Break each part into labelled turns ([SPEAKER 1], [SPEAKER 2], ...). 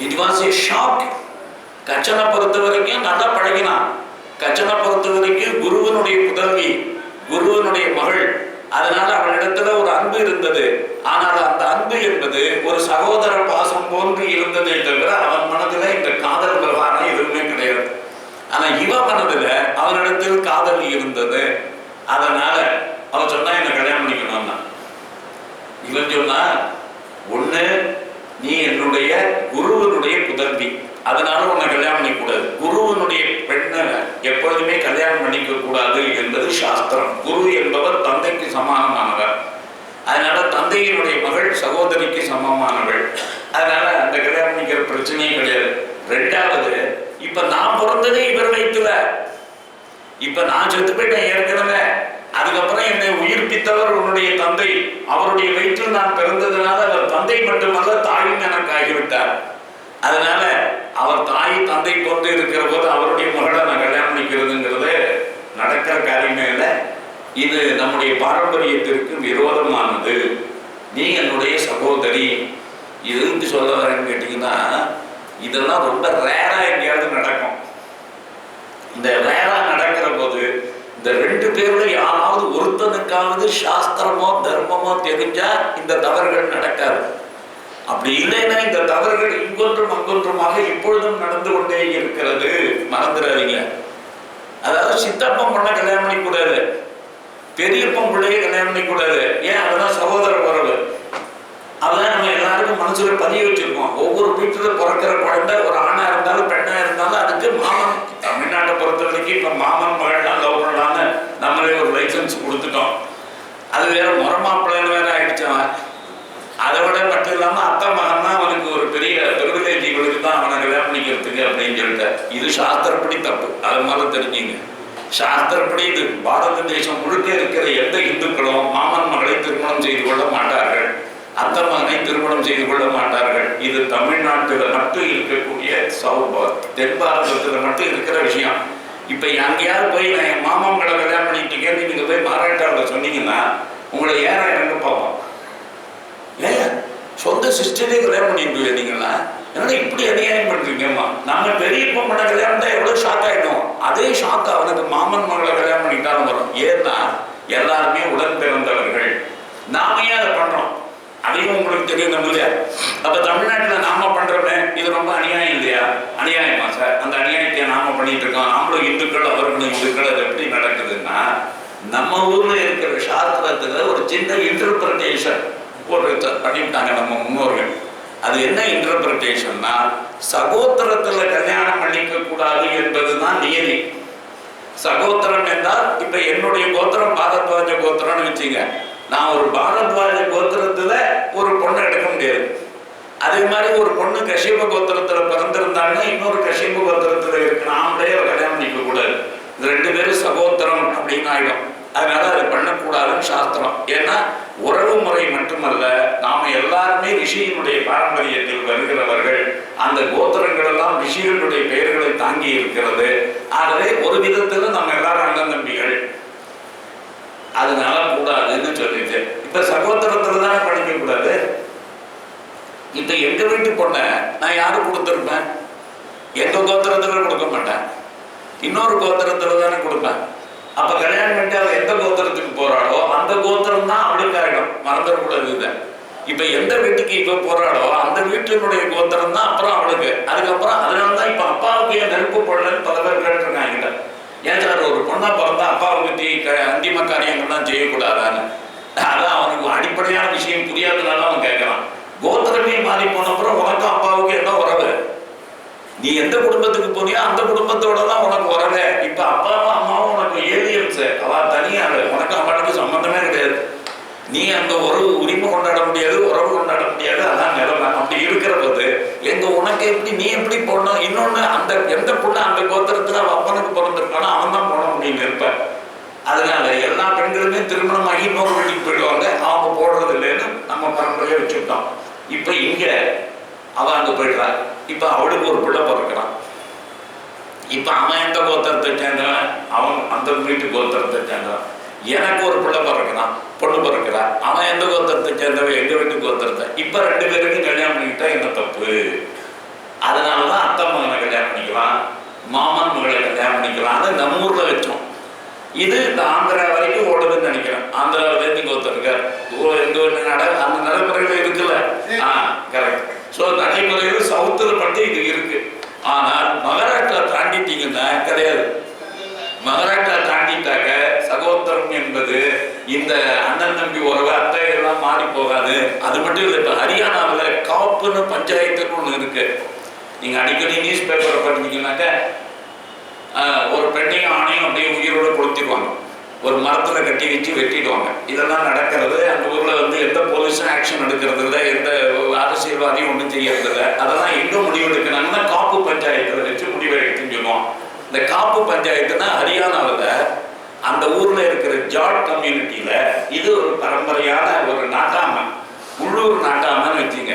[SPEAKER 1] It was a shock. கச்சனை பொறுத்த வரைக்கும் நல்லா பழகினான். கச்சனை பொறுத்த வரைக்கும் குருவனுடைய புதல்வி, குருவனுடைய மகள், அதனால அவளிடத்துல ஒரு அன்பு இருந்தது. ஆனால் அந்த அன்பு என்பது ஒரு சகோதர பாசம் போன்று இருந்ததை தவிர அவன் மனதில் இந்த காதல் விவகாரம் எதுவுமே கிடையாது. ஆனா இவ மனதில் அவனிடத்தில் காதல் இருந்தது. அதனால அவன் சொன்னா என்ன கல்யாணம் பண்ணிக்கணும்னா, இவன் சொன்னா ஒண்ணு நீ என்னுடைய குருவனுடைய புதல்வி, அதனால உன்னை கல்யாணம் பண்ணிக்கூடாது. குருவனுடைய பெண்ணை எப்பொழுதுமே கல்யாணம் பண்ணிக்க கூடாது என்பது சாஸ்திரம். குரு என்பவர் தந்தைக்கு சமானமானவர். அதனால தந்தையினுடைய மகள் சகோதரிக்கு சமமானவள். அதனால அந்த கல்யாணம் பண்ணிக்கிற பிரச்சனையே கிடையாது. ரெண்டாவது, இப்ப நான் பிறந்ததே இவர் வயிற்றுல, இப்ப நான் செத்து போயிட்டேன் ஏற்கனவே. அதுக்கப்புறம் என்னை உயிர்ப்பித்தவர் உன்னுடைய தந்தை. அவருடைய வயிற்றில் நான் பிறந்ததுனால அவர் தந்தை மட்டுமல்ல தாயும் எனக்கு ஆகிவிட்டார். அதனால அவர் தாய் தந்தை போன்று இருக்கிற போது அவருடைய மகளை நான் கல்யாணம் பண்ணிக்கிறதுங்கிறது நடக்கிற காரியமே இல்லை. இது நம்முடைய பாரம்பரியத்திற்கு விரோதமானது. நீ என்னுடைய சகோதரி. இது சொல்ல வரேன்னு கேட்டீங்கன்னா, இதெல்லாம் ரொம்ப ரேரா எங்கேயாவது நடக்கும். இந்த ரேரா நடக்கிற போது இந்த ரெண்டு பேர்ல யாராவது ஒருத்தனுக்காவது சாஸ்திரமோ தர்மமோ தெரிஞ்சா இந்த தவறுகள் நடக்காது. அப்படி இல்லைன்னா இந்த தவறுகள் இங்கொன்றும் அங்கொன்றுமாக இப்பொழுதும் நடந்து கொண்டே இருக்கிறது. மறந்துடாதீங்க. அதாவது சித்தப்பம் பண்ண கல்யாணம் பண்ணிக்கூடாது, பெரியப்பம் பிள்ளைய கல்யாணம் பண்ணிக்கூடாது. ஏன்? அதெல்லாம் சகோதர உறவு. அதான் நம்ம எல்லாருக்கும் மனசுல பதிய வச்சிருக்கோம். ஒவ்வொரு வீட்டுல பிறக்கிற குழந்தை ஒரு ஆணா இருந்தாலும் பெண்ணா இருந்தாலும் அதுக்கு மாமன், தமிழ்நாட்டை பொறுத்த வரைக்கும் இப்ப மாமன் மகள்லாம் லவ் பண்ணலான்னு நம்மளே ஒரு லைசன்ஸ் கொடுத்துட்டோம். அது வேற முறமாப்பிள்ளைன்னு வேற ஆயிடுச்சவன். அதை விட மட்டும் இல்லாம அத்தை மகன்னா அவனுக்கு ஒரு பெரிய பிரிவிலேஜ், இவனுக்கு தான் அவனை கல்யாணம் பண்ணிக்கிறதுக்கு அப்படின்னு சொல்லிட்டு இது சாஸ்திரப்படி தப்பு. அது மாதிரி தெரிஞ்சுங்க. சாஸ்திரப்படி இது பாரத தேசம் முழுக்க இருக்கிற எந்த இந்துக்களும் மாமன் மகளை திருமணம் செய்து கொள்ள மாட்டார்கள், அத்தை மகனை திருமணம் செய்து கொள்ள மாட்டார்கள். இது தமிழ்நாட்டில் மட்டும் இருக்கக்கூடிய தென் பாரதத்தில் மட்டும் இருக்கிற விஷயம். இப்ப எங்கேயாவது போய் நான் என் மாமன்களை கல்யாணம் பண்ணிட்டீங்கன்னு நீங்க போய் மாராட்டாவில் சொன்னீங்கன்னா உங்களை ஏற இறங்க பார்ப்போம். ஏன் சொந்த சிஸ்டரே கல்யாணம் பண்ணிட்டு நீங்களா என்னடா இப்படி அநியாயம் பண்றீங்கம்மா? நம்ம பெரியப்ப பண்ண கல்யாணம் தான் எவ்வளவு ஷாக் ஆயிடும். அதே ஷாக் அவனுக்கு மாமன் மகளை கல்யாணம் பண்ணிட்டாலும் வரும். ஏன்னா எல்லாருமே உடன் பிறந்தவர்கள். நாம ஏன் அதை பண்றோம்? அதையும் உங்களுக்கு தெரியும் இல்லையா? அப்ப தமிழ்நாட்டில் நாம பண்றோமே, இது ரொம்ப அநியாயம் இல்லையா? அநியாயமா சார்? அந்த அநியாயத்தை நாம பண்ணிட்டு இருக்கோம். நாமளும் இந்துக்கள் அவர்களும் இந்துக்கள். அது எப்படி நடக்குதுன்னா, நம்ம ஊர்ல இருக்கிற சாஸ்திரத்துல ஒரு சின்ன இன்டர்பிரேஷன் பண்ணிவிட்டாங்க நம்ம முன்னோர்கள். அது என்ன இன்டர்பிரேஷன்னா, சகோத்திரத்துல கல்யாணம் பண்ணிக்க கூடாது என்பதுதான் நியதி. சகோத்திரம் என்றால் இப்ப என்னுடைய கோத்திரம் பாரத்வாஜ கோத்திரம்னு வச்சுங்க. நான் ஒரு பாரத்வாஜ கோத்திரத்துல ஒரு பொண்ணை எடுக்க முடியாது. அதே மாதிரி ஒரு பொண்ணு கஷ்யப கோத்திரத்துல பிறந்திருந்தாங்கன்னா இன்னொரு கஷ்யப கோத்திரத்துல இருக்கிற ஆம்பளையே கல்யாணம் பண்ணிக்க கூடாது. இது ரெண்டு பேரும் சகோத்திரம் அப்படின்னு ஆயிடும். அதனால அதை பண்ணக்கூடாதுன்னு சாஸ்திரம். ஏன்னா உறவு முறை மட்டுமல்ல, நாம எல்லாருமே ரிஷியினுடைய பாரம்பரியத்தில் வருகிறவர்கள். அந்த கோத்திரங்கள் எல்லாம் ரிஷிகளுடைய பெயர்களை தாங்கி இருக்கிறது. ஆகவே ஒரு விதத்துல நம்ம எல்லாரும் அண்ணன் தம்பிகள். அதனால கூடாதுன்னு சொல்லிட்டு இப்ப சகோதரத்துல தான் படிக்க கூடாது. இப்ப எங்க வீட்டு பொண்ண நான் யாரும் கொடுத்துருப்பேன்? எங்க கோத்திரத்துல கொடுக்க மாட்டேன், இன்னொரு கோத்திரத்துல தானே கொடுப்பேன். அப்ப கல்யாணம் பண்ணிட்டு அவ எந்த கோத்திரத்துக்கு போறாளோ அந்த கோத்திரம் தான் அவளுக்கு ஆயிடும். மறந்துடக்கூடாது இதை. இப்ப எந்த வீட்டுக்கு இப்ப போறாளோ அந்த வீட்டினுடைய கோத்திரம் தான் அப்புறம் அவளுக்கு. அதுக்கப்புறம் அதனாலதான் இப்ப அப்பாவுக்கு ஏன் நெருப்பு போடலன்னு பல பேர் கேட்டிருக்காங்க. ஏன் சார் ஒரு பொண்ணா பிறந்தா அப்பாவுக்கு அந்திம காரியங்கள்லாம் செய்யக்கூடாதான்னு? அதான் அவனுக்கு அடிப்படையான விஷயம் புரியாதனால அவன் கேட்கறான். கோத்திரமே மாறி போன அப்புறம் உனக்கும் அப்பாவுக்கு என்ன உறவு? நீ எந்த குடும்பத்துக்கு போனியோ அந்த குடும்பத்தோட தான் உனக்கு உறவு. இப்ப அப்பாவும் அம்மாவும் உனக்கு ஏலியன்ஸ், அவ தனியாளு, உனக்கு அவனுக்கு சம்பந்தமே கிடையாது. நீ அந்த ஒரு உரிமை கொண்டாட முடியாது, உறவு கொண்டாட முடியாது. அதான் நிலைமை. அப்படி இருக்கிற போது எங்க உனக்கு எப்படி நீ எப்படி போடணும்? இன்னொன்னு, அந்த எந்த பொண்ணு அந்த கோத்திரத்துல அவ அப்பனுக்கு பிறந்திருக்கானோ அவன் தான் போட முடியும் இருப்ப. அதனால எல்லா பெண்களுமே திருமணமாகி இன்னொரு வீட்டுக்கு போயிடுவாங்க. அவங்க போடுறது இல்லைன்னு நம்ம பரம்பரையை வச்சுக்கிட்டோம். இப்ப இங்க அவன் அங்க போயிடுறான். இப்ப அவளுக்கு ஒரு பிள்ளை பிறக்கிறான். இப்ப அவன் எந்த கோத்திரத்தை சேர்ந்தவன்? அவன் அந்த வீட்டு கோத்திரத்தை சேர்ந்தவன். எனக்கு ஒரு பிள்ளை பிறக்கிறான், பொண்ணு பிறக்கிறான். அவன் எந்த கோத்திரத்தை சேர்ந்தவன்? எங்க வீட்டு கோத்திரத்தை. இப்ப ரெண்டு பேருக்கும் கல்யாணம் பண்ணிக்கிட்டா என்ன தப்பு? அதனாலதான் அத்தை மகனை கல்யாணம் பண்ணிக்கலாம், மாமன் மகளை கல்யாணம் பண்ணிக்கலாம். நம்ம ஊர்ல வச்சோம். இது இந்த ஆந்திரா வரைக்கும் ஓடுதுன்னு நினைக்கிறேன். ஆந்திராவிலேருந்து இங்க ஒருத்தர் இருக்கார். அந்த நடைமுறைகள் இருக்குல்ல. கரெக்ட். ஸோ நடைமுறைகள் சவுத்தில் மட்டும் இது இருக்கு. ஆனால் மகாராஷ்டிரா தாண்டிட்டீங்கன்னா கிடையாது. மகாராஷ்டிரா தாண்டிட்டாக்க சகோதரம் என்பது இந்த அண்ணன் தம்பி உறவு அத்தை எல்லாம் மாறி போகாது. அது மட்டும் இல்லை, இப்போ ஹரியானாவில் காப்புன்னு பஞ்சாயத்துன்னு ஒன்று இருக்கு. நீங்க அடிக்கடி நியூஸ் பேப்பரை படிச்சீங்கன்னாக்க ஒரு பெண்ணையும் ஆணையும் அப்படியே உயிரோடு கொளுத்திடுவாங்க, ஒரு மரத்துல கட்டி வச்சு வெட்டிடுவாங்க. இதெல்லாம் நடக்கிறது. அந்த ஊர்ல எந்த போலீஸும் ஆக்ஷன் எடுக்கிறது இல்லை, எந்த அரசியல்வாதியும் ஒன்றும் செய்யறது இல்லை. அதெல்லாம் எங்க முடிவு எடுக்கிறாங்கன்னா காப்பு பஞ்சாயத்துல வச்சு முடிவு எடுத்துன்னு சொல்லுவோம். இந்த காப்பு பஞ்சாயத்துனா ஹரியானாவில் அந்த ஊர்ல இருக்கிற ஜாட் கம்யூனிட்டியில இது ஒரு பரம்பரையான ஒரு நாட்டாம, உள்ளூர் நாட்டாமன்னு வச்சுங்க.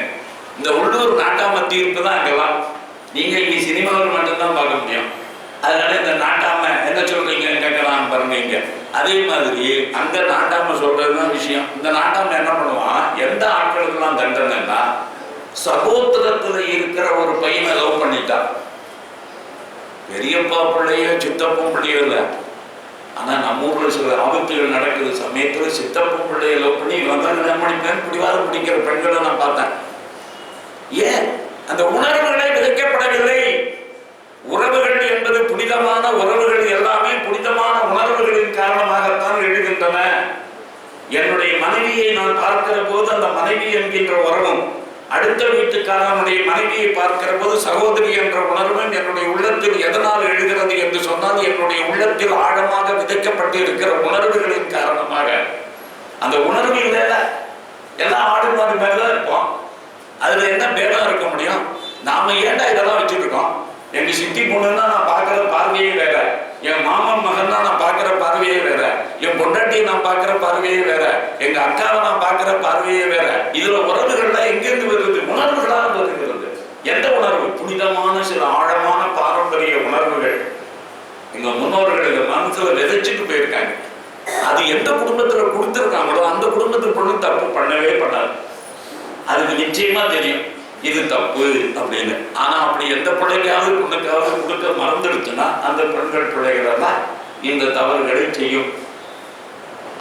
[SPEAKER 1] இந்த உள்ளூர் நாட்டாம தீர்ப்பு தான் அங்கெல்லாம். நீங்க இங்க சினிமாவில் மட்டும்தான் பார்க்க முடியும். அதனால இந்த நாட்டாம என்ன சொல்றீங்க கேட்கலாம் பாருங்க. அதே மாதிரி அங்க நாட்டாம சொல்றதுதான் விஷயம். இந்த நாட்டாம என்ன பண்ணுவான், எந்த ஆட்களுக்கெல்லாம் தண்டனைன்னா சகோதரத்துல இருக்கிற ஒரு பையனை லவ் பண்ணிட்டான். பெரியப்பா பிள்ளையோ சித்தப்பா பிள்ளையோ இல்லை. ஆனா நம்ம ஊர்ல சில ஆபத்துகள் நடக்குது சமயத்துல சித்தப்பா பிள்ளைய லவ் பண்ணி பிடிவாதம் பிடிக்கிற பெண்களை நான் பார்த்தேன். ஏன் அந்த உணர்வுகளை விதைக்கப்படவில்லை. உறவுகள் என்பது புனிதமான உறவுகள் எல்லாமே புனிதமான உணர்வுகளின் காரணமாகத்தான் எழுகின்றன. என்னுடைய மனைவியை நான் பார்க்கிற போது அந்த மனைவி என்கின்ற உறவும், அடுத்த வீட்டுக்காரனுடைய மனைவியை பார்க்கிற போது சகோதரி என்ற உணர்வும் என்னுடைய உள்ளத்தில் எதனால் எழுகிறது என்று சொன்னால் என்னுடைய உள்ளத்தில் ஆழமாக விதைக்கப்பட்டு இருக்கிற உணர்வுகளின் காரணமாக. அந்த உணர்வு இல்லைல்ல, எல்லாம் ஆடு மாடு மேலதான் இருப்போம். அதுல என்ன பேதம் இருக்க முடியும்? நாம ஏன்டா இதெல்லாம் வச்சுட்டு இருக்கோம்? எங்க சித்தி பொண்ணுன்னா நான் பார்க்கிற பார்வையே வேற, என் மாமன் மகன்னா நான் பார்க்கிற பார்வையே வேற, என் பொண்டாட்டியை நான் பார்க்கிற பார்வையே வேற, எங்க அக்காவை நான் பார்க்கிற பார்வையே வேற. இதுல உறவுகள்லாம் எங்கிருந்து வருது? உணர்வுகளாக வருகிறது. எந்த உணர்வு? புனிதமான சில ஆழமான பாரம்பரிய உணர்வுகள் எங்க முன்னோர்கள் இந்த மனசுல விதைச்சிட்டு போயிருக்காங்க. அது எந்த குடும்பத்துல கொடுத்துருக்காங்களோ அந்த குடும்பத்துக்கு பொண்ணு தப்பு பண்ணவே பண்ணாது. அதுக்கு நிச்சயமா தெரியும் இது தப்பு அப்படின்னு. ஆனா அப்படி எந்த பிள்ளைக்காவது பொண்ணுக்காவது கொடுக்க மறந்துடுச்சுன்னா அந்த பெண்கள் பிள்ளைகளெல்லாம் இந்த தவறுகளை செய்யும்.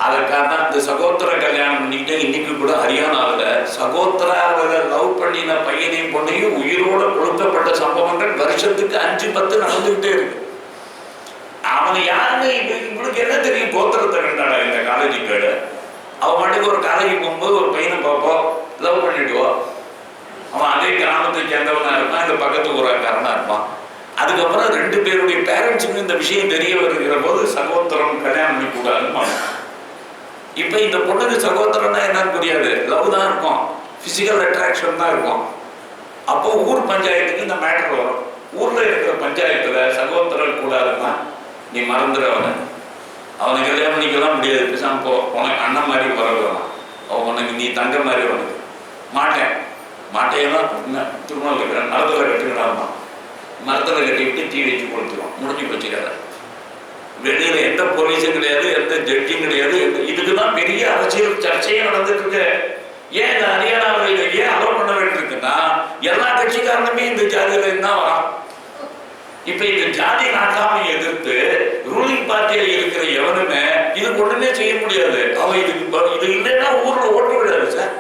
[SPEAKER 1] அதற்காக தான் இந்த சகோதர கல்யாணம் பண்ணிட்டு இன்னைக்கு கூட ஹரியானாவில் சகோதராவில் லவ் பண்ணின பையனையும் பொண்ணையும் உயிரோடு கொளுத்தப்பட்ட சம்பவங்கள் வருஷத்துக்கு 5-10 நடந்துகிட்டே இருக்கு. அவனை யாருன்னு இவனுக்கு என்ன தெரியும்? கோத்திரத்தை கண்டாடா இந்த காலேஜ் கேடு. அவன் மட்டுக்கு ஒரு காலேஜ் போகும்போது ஒரு பையனை பார்ப்போம், லவ் பண்ணிடுவோம். அவன் அதே கிராமத்தை சேர்ந்தவனா இருப்பான், இந்த பக்கத்து ஊராக்காரனா இருப்பான். அதுக்கப்புறம் 2 பேருடைய பேரண்ட்ஸுக்கு இந்த விஷயம் தெரிய வருகிற போது சகோதரம் கல்யாணம் பண்ணி கூடாதுமா. இப்ப இந்த பொண்ணுக்கு சகோதரன்னா என்னன்னு புரியாது, லவ் தான் இருக்கும், பிசிக்கல் அட்ராக்ஷன் தான் இருக்கும். அப்போ ஊர் பஞ்சாயத்துக்கு இந்த மேட்டர் வரும். ஊர்ல இருக்கிற பஞ்சாயத்துல சகோதரர் கூடாதுன்னா நீ மறந்துடுவன, அவனை கல்யாணம் பண்ணிக்கலாம் முடியாது, பேசாம போ, உனக்கு அண்ணன் மாதிரி வரலாம், அவன் உனக்கு நீ தங்க மாதிரி உனக்கு மாட்டேன் மாட்டையெல்லாம் திருமணம் இருக்கிறேன், மரத்தில் கட்டுக்கிறான், மரத்தில் கட்டிவிட்டு தீ வச்சு கொடுத்துருவோம், முடிஞ்சு வச்சுக்காத. வெளியில எந்த போலீஸும் கிடையாது, எந்த ஜட்ஜும் கிடையாது. இதுக்குதான் பெரிய அரசியல் சர்ச்சையே நடந்துட்டு இருக்கு. ஏன் இந்த ஹரியானாவில் இதை ஏன் அலோவ் பண்ண வேண்டியிருக்குன்னா எல்லா கட்சிக்காரனுமே இந்த ஜாதியில என்ன வரான். இப்ப இந்த ஜாதி நாட்டாமை எதிர்த்து ரூலிங் பார்ட்டியில இருக்கிற எவனுமே இதுக்கு ஒண்ணுமே செய்ய முடியாது. அவன் இது இல்லைன்னா ஊர்ல ஓட்டு விடாது சார்.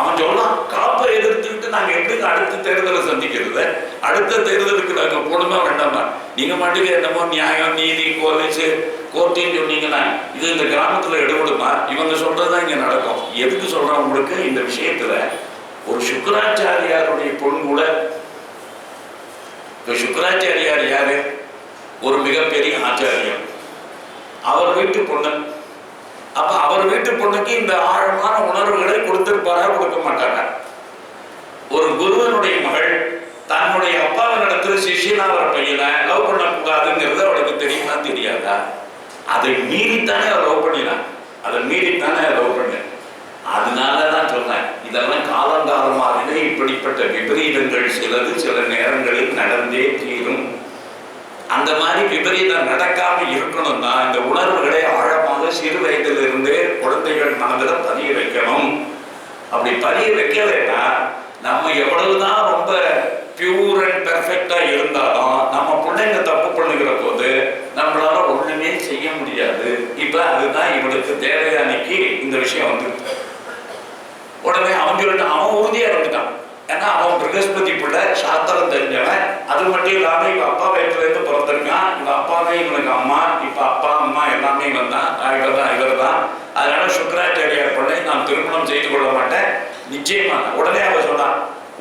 [SPEAKER 1] அவன் சொல்லலாம், காப்பை எதிர்த்துக்கிட்டு நாங்க எப்படி அடுத்த தேர்தலை சந்திக்கிறது, அடுத்த தேர்தலுக்கு நாங்க போடுமா வேண்டாமா, நீங்க மாட்டுக்கு என்னமோ நியாயம் நீதி போலீஸ் கோர்ட்டின்னு சொன்னீங்கன்னா இது இந்த கிராமத்துல எடுபடுமா? இவங்க சொல்றதுதான் இங்க நடக்கும். எதுக்கு சொல்றேன் உங்களுக்கு, இந்த விஷயத்துல ஒரு சுக்கராச்சாரியாருடைய பொண்ணு கூட, இப்ப சுக்கராச்சாரியார் யாரு? ஒரு மிகப்பெரிய ஆச்சாரியம், அவர் வீட்டு பொண்ணு. அப்ப அவர் வீட்டு பொண்ணுக்கு இந்த ஆழமான உணர்வுகளை கொடுத்திருப்பாரா, கொடுக்க மாட்டாங்க. ஒரு குருவனுடைய மகள் தன்னுடைய அப்பாவினிடத்துல சிஷியனாவர பையனை லவ் பண்ணக்கூடாதுங்கிறது அவளுக்கு தெரியுமா தெரியாதா? அதை மீறித்தானே அவள் லவ் பண்ணினான், அதை மீறித்தானே லவ் பண்ண. அதனாலதான் சொன்னேன், இதெல்லாம் காலங்காலமாகவே இப்படிப்பட்ட விபரீதங்கள் சில நேரங்களில் நடந்தே தீரும். அந்த மாதிரி விபரீதம் நடக்காம இருக்கணும்னா இந்த உணர்வுகளை ஆழமாக சிறு வயதிலிருந்து குழந்தைகள் மனதில் பதிய வைக்கணும். அப்படி பதிய வைக்கலைன்னா நம்ம எவ்வளவுதான் ரொம்ப பியூர் அண்ட் பெர்ஃபெக்டா இருந்தாலும் நம்ம பிள்ளைங்க தப்பு பண்ணுகிற போது நம்மளால ஒண்ணுமே செய்ய முடியாது. இப்ப அதுதான் இவளுக்கு தேவயானிக்கு இந்த விஷயம் வந்து உடனே அவன் சொல்லிட்டு அவன் உறுதியா இருந்துட்டான். ஏன்னா அவன் பிரகஸ்பதி பிள்ளை, சாஸ்திரம் தெரிஞ்சவன். அது மட்டும் இல்லாம இவ அப்பா வயிற்றுல இருந்து பிறந்திருக்கான். இவங்க அப்பாவே இவனுக்கு அம்மா, இப்ப அப்பா அம்மா எல்லாமே இவன் தான், இவர் தான். அதனால சுக்கராச்சாரியார் பிள்ளை நான் திருமணம் செய்து கொள்ள மாட்டேன் நிச்சயமாக. உடனே அவ சொன்னான்,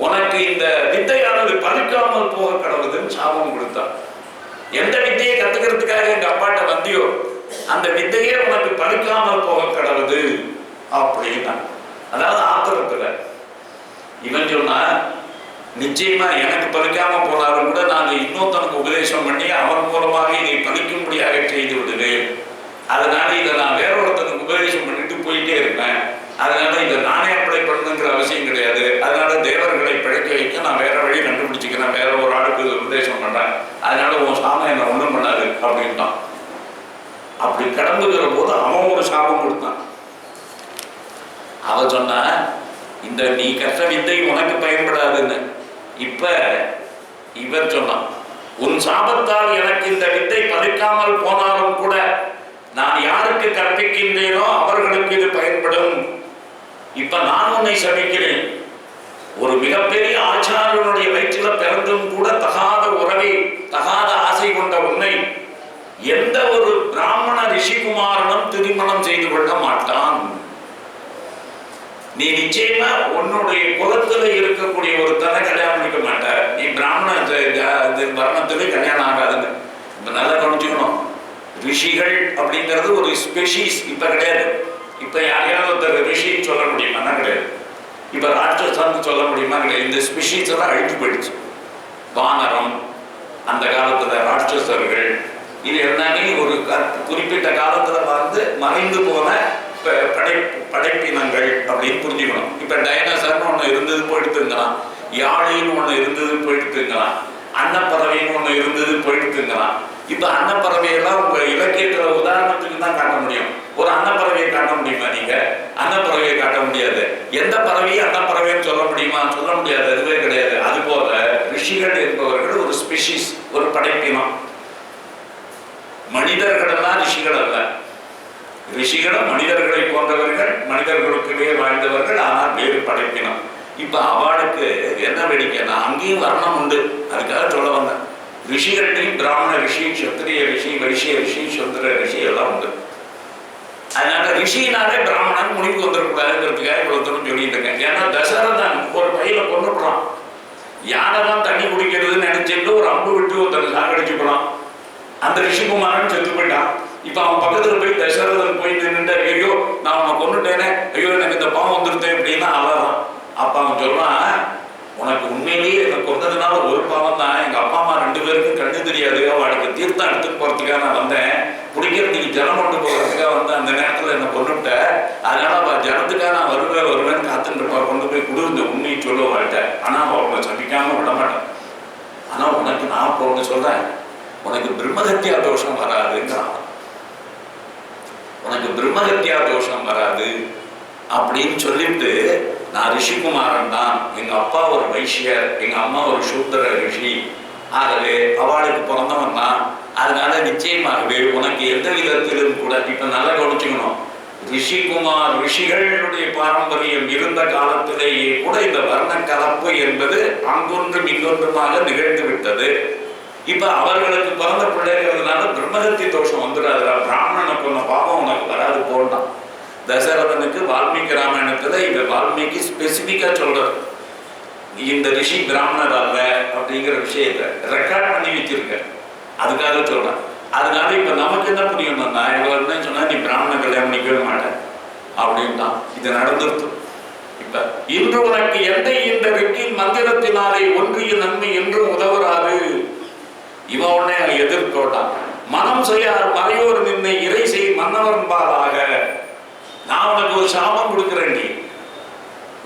[SPEAKER 1] உனக்கு இந்த வித்தையானது பலிக்காமல் போக கடவுதுன்னு சாபம் கொடுத்தான். எந்த வித்தையை கத்துக்கிறதுக்காக எங்க அப்பாட்ட வந்தியோ அந்த வித்தையே உனக்கு பலிக்காமல் போக கடவுது அப்படின்னா. அதாவது ஆத்திரத்துல இவன் சொன்னா, நிச்சயமா எனக்கு பலிக்காம போனாலும் கூட நான் இன்னொருத்தனுக்கு உபதேசம் பண்ணி அவன் மூலமாக இதை பலிக்கும்படியாக செய்து விடுவேன். அதனால இதை நான் வேற ஒருத்தனுக்கு உபதேசம் பண்ணிட்டு போயிட்டே இருப்பேன். அதனால இதை நானே அப்ளை பண்ணணுங்கிற அவசியம் கிடையாது. அதனால தேவர்களை பிழைக்க வைக்க நான் வேற வழி கண்டுபிடிச்சிக்கிறேன், வேற ஒரு ஆளுக்கு உபதேசம் பண்றேன். அதனால உன் சாமம் என்ன ஒண்ணும் பண்ணாது அப்படின்ட்டான். அப்படி கடந்துகிற போது அவன் ஒரு சாபம் கொடுத்தான். அவன் சொன்ன, இந்த நீ கற்ற வித்தை உனக்கு பயன்படாதுன்னு. இப்ப இவர் சொன்னான், உன் சாபத்தால் எனக்கு இந்த வித்தை பலிக்காமல் போனாலும் கூட நான் யாருக்கு கற்பிக்கின்றேனோ அவர்களுக்கு இது பயன்படும். இப்ப நான் உன்னை சபிக்கிறேன். ஒரு மிகப்பெரிய ஆச்சாரியனுடைய வயிற்றில பிறந்தும் கூட தகாத உறவை, தகாத ஆசை கொண்ட உன்னை எந்த ஒரு பிராமண ரிஷிகுமாரனும் திருமணம் செய்து கொள்ள மாட்டான். நீ நிச்சயமா உன்னுடைய குலத்துல இருக்கக்கூடிய ஒருத்தனை கல்யாணம் பண்ணிக்க மாட்ட. நீ பிராமண வர்ணத்துல கல்யாணம் ஆகாதுன்னு இப்ப நல்லா கவனிச்சுக்கணும். ரிஷிகள் அப்படிங்கிறது ஒரு ஸ்பெஷீஸ் இப்ப கிடையாது. இப்ப யாரையாவது ஒருத்தர் ரிஷின்னு சொல்ல முடியுமா? கிடையாது. இப்ப ராட்சசான்னு சொல்ல முடியுமா? கிடையாது. இந்த ஸ்பெஷீஸ் எல்லாம் அழிஞ்சு போயிடுச்சு. வானரம், அந்த காலத்துல ராட்சசர்கள், இது எல்லாமே ஒரு குறிப்பிட்ட காலத்துல வந்து மறைந்து போன படைப்பினங்கள் அப்படின்னு புரிஞ்சுக்கணும். இப்ப டைனோசர்னு ஒண்ணு இருந்தது போயிட்டுங்களாம், யாழின்னு ஒண்ணு இருந்தது போயிட்டுங்களாம், அன்னப்பறவைன்னு ஒண்ணு இருந்தது போயிட்டுங்களாம். இப்ப அன்னப்பறவையெல்லாம் உங்க இலக்கியத்துல உதாரணத்துக்கு தான் காட்ட முடியும். ஒரு அன்னப்பறவையை காட்ட முடியுமா? நீங்க அன்னப்பறவையை காட்ட முடியாது. எந்த பறவையும் அன்னப்பறவைன்னு சொல்ல முடியுமா? சொல்ல முடியாது. அதுவே கிடையாது. அது போல ரிஷிகள் என்பவர்கள் ஒரு ஸ்பெஷிஸ், ஒரு படைப்பினம். மனிதர்கள் எல்லாம் ரிஷிகள் அல்ல. ரிஷிகளும் மனிதர்களை போன்றவர்கள், மனிதர்களுக்குள்ளே வாழ்ந்தவர்கள், ஆனால் வேறு படைப்பினம். இப்ப அவளுக்கு என்ன வேடிக்கைன்னா, அங்கேயும் வர்ணம் உண்டு. அதுக்காக சொல்ல வந்தேன். ரிஷிகள்டையும் பிராமண ரிஷி, சத்திரிய ரிஷி, வைசிய ரிஷி, சுந்தர ரிஷி எல்லாம் உண்டு. அதனால ரிஷினாலே பிராமணன் முடிவு வந்துடக்கூடாதுங்கிறதுக்காக இவ்வளவு தூரம் சொல்லிட்டு இருக்கேன். ஏன்னா தசரதன் ஒரு பையில கொண்டுடுறான். யானை தான் தண்ணி குடிக்கிறதுன்னு நினைச்சிட்டு ஒரு அம்பு விட்டு ஒருத்தர் சாகடிச்சு போறான். அந்த ரிஷிகுமாரன் செத்து போயிட்டான். இப்ப அவன் பக்கத்துல போய் தசரதன் போய் நின்றுட்டு, ஐயோ நான் அவனை கொண்டுட்டேனே, ஐயோ எனக்கு இந்த பாவம் வந்துருத்தேன் அப்படின்னா அழறான். அப்ப அவன் சொல்றான், உனக்கு உண்மையிலேயே என்னை கொண்டதுனால ஒரு பாவம் தான். எங்க அப்பா அம்மா 2 பேருக்கும் கண்ணு தெரியாது. அவளுக்கு தீர்த்தம் எடுத்துட்டு போறதுக்காக நான் வந்தேன். குடிக்கிறதுக்கு ஜலம் கொண்டு போகிறதுக்காக வந்து அந்த நேரத்துல என்னை கொண்டுட்ட. அதனால அவ ஜலத்துக்காக நான் வருவேன்னு காத்துட்டு இருப்பா. கொண்டு போய் குடுந்த உண்மையை சொல்ல வாழ்ட்ட. ஆனா அவளை சபிக்காம விட மாட்டேன். ஆனா உனக்கு நான் இப்போ ஒண்ணு சொல்றேன், உனக்கு பிரம்மஹத்யா தோஷம் வராதுங்கிறான். உனக்கு பிரம்மஹத்யா தோஷம் வராது அப்படின்னு சொல்லிட்டு, நான் ரிஷிகுமாரன் தான். எங்க அப்பா ஒரு வைசியர், எங்க அம்மா ஒரு சூத்திர ரிஷி. ஆகவே அவளுக்கு பிறந்தவன் தான். அதனால நிச்சயமாகவே உனக்கு எந்த விதத்திலும் கூட, இப்ப நல்லா கவனிச்சுக்கணும், ரிஷிகளுடைய பாரம்பரியம் இருந்த காலத்திலேயே கூட இந்த வர்ண கலப்பு என்பது அங்கொன்றும் இங்கொன்றுமாக நிகழ்ந்து விட்டது. இப்ப அவர்களுக்கு பிறந்த பிள்ளைங்கிறதுனால பிரம்மஹத்தி தோஷம் வந்துடாதுடா, பிராமணனை கொண்ட பாவம் உனக்கு வராது போட்டான். தசரதனுக்கு வால்மீகி ராமாயணத்துல இத வால்மீகி ஸ்பெசிபிக்கா சொல்றாரு, இந்த ரிஷி பிராமணர் அல்ல அப்படிங்கிற விஷயத்த ரெக்கார்ட் பண்ணி வச்சிருக்க. அதுக்காக சொல்றேன். அதனால இப்ப நமக்கு என்ன புரியணும்னா, இவங்க சொன்னா நீ பிராமண கல்யாணம் பண்ணிக்கவே மாட்டேன் அப்படின்ட்டான். இது நடந்துருது. இப்ப இன்று உனக்கு எந்த இந்த ரிக்கின் மந்திரத்தினாலே ஒன்றிய நன்மை என்றும் உதவுறாது. இவன் உடனே எதிர்த்தோட்டான். மனம் செய்யார் மறையோர் நின்னை இறை செய் மன்னவன்பாலாக. நான் உனக்கு ஒரு சாபம் கொடுக்கிறேன். நீ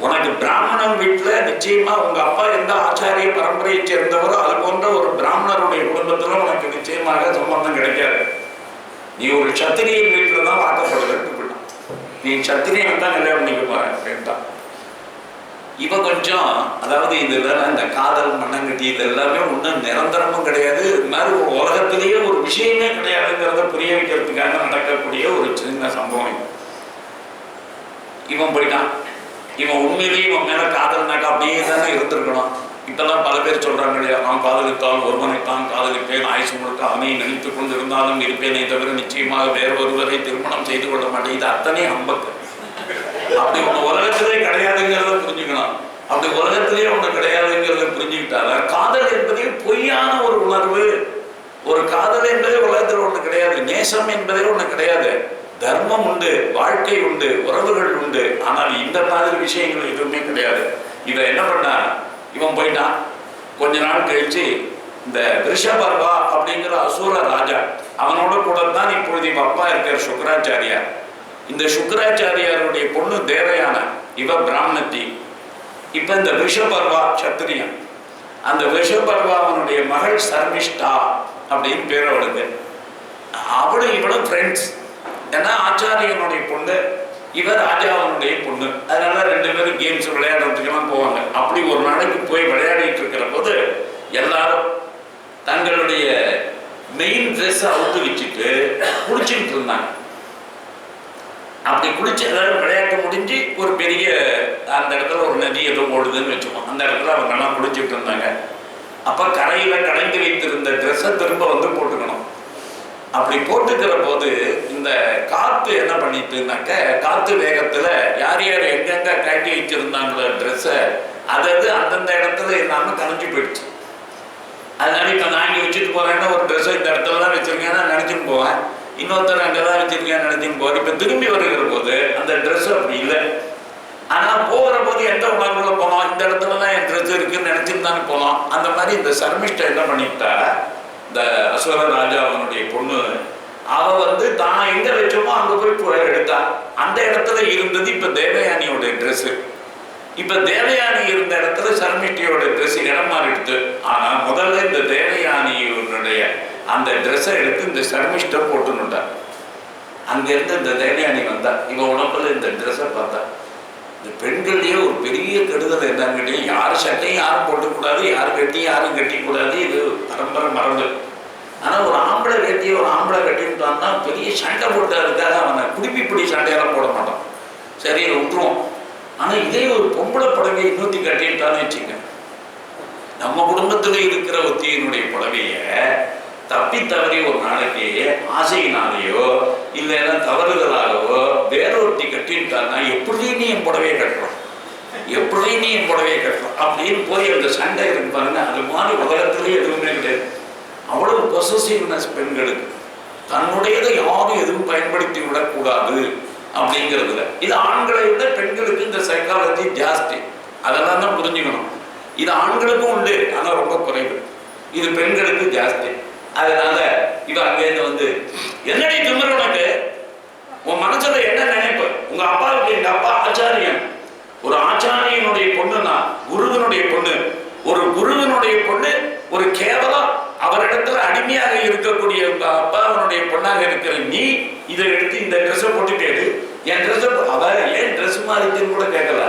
[SPEAKER 1] உனக்கு பிராமணன் வீட்டுல நிச்சயமா உங்க அப்பா எந்த ஆச்சாரிய பரம்பரையை சேர்ந்தவரோ அது போன்ற ஒரு பிராமணருடைய குடும்பத்துல உனக்கு நிச்சயமாக சம்பந்தம் கிடைக்காது. நீ ஒரு சத்திரியன் வீட்டுல தான் வாக்கப்படுற. நீ சத்திரியன் தான் கல்யாணம் பண்ணிக்க போற அப்படின்ட்டான். இவ கொஞ்சம், அதாவது இதெல்லாம் இந்த காதல் மண்ணங்கட்டி இது எல்லாமே ஒன்றும் நிரந்தரமும் கிடையாது, இது மாதிரி ஒரு உலகத்திலேயே ஒரு விஷயமே கிடையாதுங்கிறத புரிய வைக்கிறதுக்காக நடக்கக்கூடிய ஒரு சின்ன சம்பவம். இவன் போயிட்டான். இவன் உண்மையிலேயே இவன் மேல காதல்னாக்கா அப்படியே தானே இருந்திருக்கணும். இப்பெல்லாம் பல பேர் சொல்றாங்க இல்லையா, நான் காதலித்தால் ஒருவனைத்தான் காதலிப்பேன், ஆயுசு முழுக்க அவனை நினைத்துக் கொண்டு இருந்தாலும் இருப்பேனே தவிர நிச்சயமாக வேறு ஒருவரை திருமணம் செய்து கொள்ள மாட்டேன். இது அத்தனை அம்பக்கு. அப்படி ஒண்ணு உலகத்திலே கிடையாதுங்கிறத புரிஞ்சுக்கணும். அப்படி உலகத்திலேயே ஒண்ணு கிடையாதுங்கிறத புரிஞ்சுக்கிட்டால காதல் என்பதே பொய்யான ஒரு உணர்வு. ஒரு காதல் என்பதே உலகத்தில் ஒண்ணு கிடையாது. நேசம் என்பதே ஒண்ணு கிடையாது. தர்மம் உண்டு, வாழ்க்கை உண்டு, உறவுகள் உண்டு. ஆனால் இந்த மாதிரி விஷயங்கள் எதுவுமே கிடையாது. இவன் என்ன பண்ணா, இவன் போயிட்டான். கொஞ்ச நாள் கழிச்சு இந்த ரிஷபர்வா அப்படிங்கிற அசுர ராஜா, அவனோட கூட தான் இப்பொழுது இவன் அப்பா இருக்கிற சுக்கராச்சாரியார். இந்த சுக்கராச்சாரியாருடைய பொண்ணு தேவயான, இவ பிராமணத்தி. இப்ப இந்த ரிஷபர்வா சத்திரியன். அந்த ரிஷபர்வாவனுடைய மகள் சர்மிஷ்டா அப்படின்னு பேர் அவளுக்கு. அவளும் இவளும் ஃப்ரெண்ட்ஸ். ஏன்னா ஆச்சாரியனுடைய பொண்ணு, இவர் ராஜாவனுடைய பொண்ணு. அதனால ரெண்டு பேரும் கேம்ஸ் விளையாடுறதுக்கெல்லாம் போவாங்க. அப்படி ஒரு நாளைக்கு போய் விளையாடிட்டு இருக்கிற போது எல்லாரும் தங்களுடைய மெயின் ட்ரெஸ் அவுத்து வச்சுட்டு குளிச்சுட்டு இருந்தாங்க. அப்படி குளிச்சு எல்லாரும் விளையாட்டு முடிஞ்சு ஒரு பெரிய அந்த இடத்துல ஒரு நதி ஏதோ ஓடுதுன்னு வச்சுக்கோம். அந்த இடத்துல அவங்க எல்லாம் குளிச்சுட்டு இருந்தாங்க. அப்ப கரையில கலைந்து வைத்திருந்த ட்ரெஸ்ஸை திரும்ப வந்து போட்டுக்கணும். அப்படி போட்டுக்கிற போது இந்த காத்து என்ன பண்ணிட்டுனாக்க, காத்து வேகத்துல யார் யார் எங்கெங்க கட்டி வச்சிருந்தாங்களோ ட்ரெஸ்ஸை அதாவது அந்தந்த இடத்துல இல்லாம கலைஞ்சு போயிடுச்சு. அதனால இப்ப நான் இங்க வச்சுட்டு போறேன்னா ஒரு ட்ரெஸ்ஸை இந்த இடத்துல தான் வச்சிருக்கேன் நினைச்சுட்டு போவேன், இன்னொருத்தர் அங்கதான் வச்சிருக்கேன் நினைச்சுட்டு போவார். இப்ப திரும்பி வருகிற போது அந்த ட்ரெஸ் அப்படி இல்லை. ஆனா போகிற போது எந்த உணர்வுல போனோம், இந்த இடத்துலதான் என் ட்ரெஸ் இருக்குன்னு நினைச்சுட்டு தானே போனோம். அந்த மாதிரி இந்த சர்மிஷ்டை என்ன பண்ணிட்டா, இந்த அசுர ராஜா அவனுடைய பொண்ணு, அவ வந்து தான் எங்க வச்சோமோ அங்க போய் எடுத்தா. அந்த இடத்துல இருந்தது இப்ப தேவயானியோட ட்ரெஸ். இப்ப தேவயானி இருந்த இடத்துல சர்மிஷ்டியோட ட்ரெஸ் இடம் மாறிடுது. ஆனா முதல்ல இந்த தேவயானியுடைய அந்த ட்ரெஸ்ஸை எடுத்து இந்த சர்மிஷ்ட போட்டுனுட்டா. அங்க இருந்து இந்த தேவயானி வந்தா. இவன் உடம்புல இந்த ட்ரெஸ்ஸை பார்த்தா. இந்த பெண்கள்லயே ஒரு பெரிய கெடுதல் என்னன்னு, யார் சட்டையும் யாரும் போட்டுக்கூடாது, யார் வெட்டியும் யாரும் கட்டிக்கூடாது. இது பரம்பரை மரபு. ஆனா ஒரு ஆம்பளை வெட்டியை ஒரு ஆம்பளை கட்டிட்டான்னா பெரிய சண்டை போட்டதுக்காக அவனை குடிப்பிப்பிடி சண்டையெல்லாம் போட மாட்டான், சரி விட்டுருவோம். ஆனா இதே ஒரு பொம்பளை புடவையை இன்னொத்தி கட்டிட்டான்னு வச்சுங்க, நம்ம குடும்பத்துல இருக்கிற ஒத்தியினுடைய புடவைய தப்பி தவறி ஒரு நாளைக்கு ஆசையினாலேயோ இல்லைன்னா தவறுதலாகவோ வேறொருத்தி கட்டிட்டான்னா எப்படி நீ என் புடவையை கட்டுறோம், எப்படி நீ என் புடவையை கட்டுறோம் அப்படின்னு போய் அந்த சண்டை இருக்கு பாருங்க. அது மாதிரி உலகத்திலேயே எதுவுமே கிடையாது. அவ்வளவு பொசசிவ்னஸ் பெண்களுக்கு, தன்னுடையதை யாரும் எதுவும் பயன்படுத்தி விடக்கூடாது அப்படிங்கிறதுல. இது ஆண்களை விட பெண்களுக்கு இந்த சைக்காலஜி ஜாஸ்தி. அதெல்லாம் தான் புரிஞ்சுக்கணும். இது ஆண்களுக்கும் உண்டு, ஆனா ரொம்ப குறைவு. இது பெண்களுக்கு ஜாஸ்தி. அதனால இவ அங்கேருந்து வந்து, என்னடி திமிரு உனக்கு, உன் மனசுல என்ன நினைப்பு? உங்க அப்பாவுக்கு, எங்க அப்பா ஆச்சாரியன், ஒரு ஆச்சாரியனுடைய பொண்ணுனா குருவனுடைய பொண்ணு, ஒரு குருவனுடைய பொண்ணு, ஒரு கேவலம் அவரிடத்துல அடிமையாக இருக்கக்கூடிய உங்க அப்பா அவனுடைய பொண்ணாக இருக்கிற நீ இதை எடுத்து இந்த ட்ரெஸ்ஸை போட்டுட்டேடு, என் ட்ரெஸ் அவ ஏன் ட்ரெஸ் மாறித்துன்னு கூட கேட்கல.